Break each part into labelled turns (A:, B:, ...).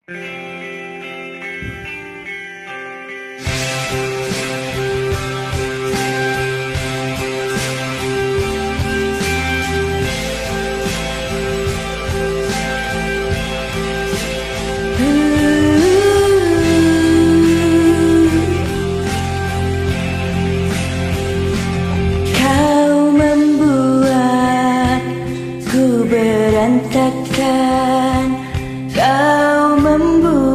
A: Kau membuatku berantakan, kau membuatku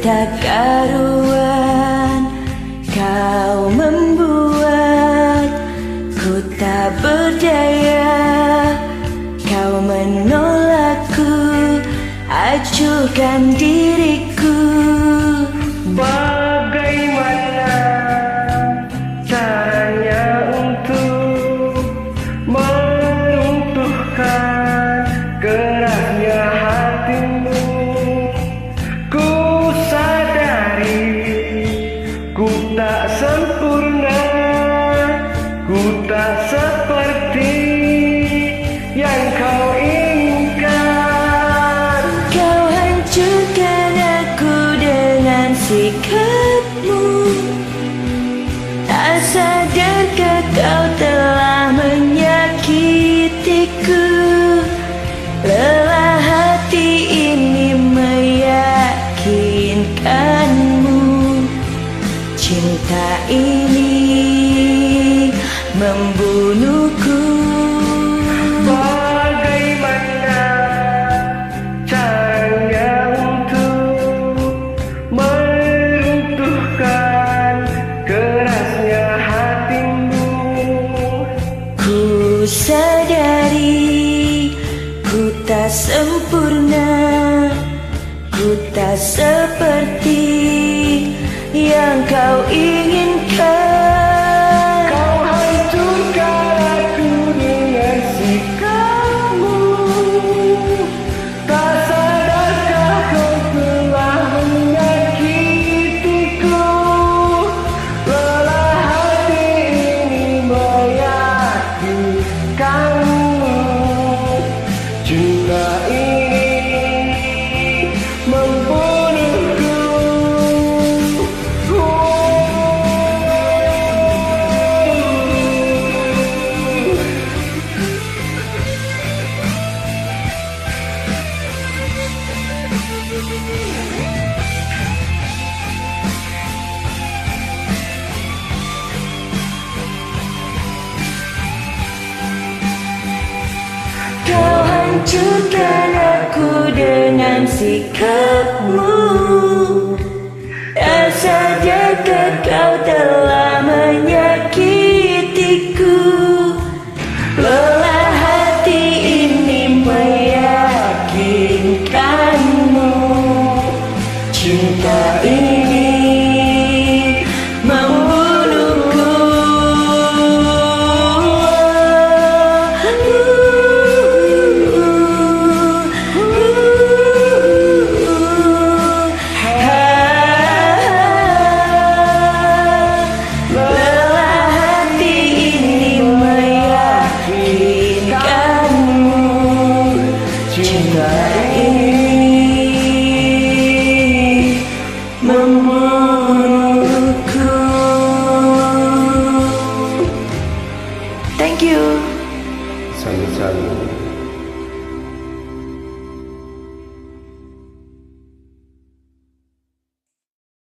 A: tak karuan, kau membuatku tak berdaya, kau menolakku, acuhkan diriku.
B: Bagaimana caranya untuk meruntuhkan kerasnya hatimu? Ku sadari ku tak sempurna, ku tak seperti yang kau inginkan.
A: Kau hancurkan aku dengan sikapmu, tak sadarkah kau telah menyakitiku? Lelah hati ini meyakinkanmu, cinta ini membunuhku.
B: Bagaimana caranya untuk meruntuhkan kerasnya hatimu?
A: Ku sadari ku tak sempurna, ku tak seperti yang kau inginkan.
B: Kau hancurkan aku dengan sikapmu, tak sadarkah kau telah menyakitiku? Lelah hati ini meyakinkanmu, cinta ini membunuhku.
A: Kau hancurkan aku dengan sikapmu, tak sadarkah kau telah menyakitiku? Lelah hati ini meyakinkanmu, cinta ini membunuhku. Lelah hati ini meyakinkanmu, cinta ini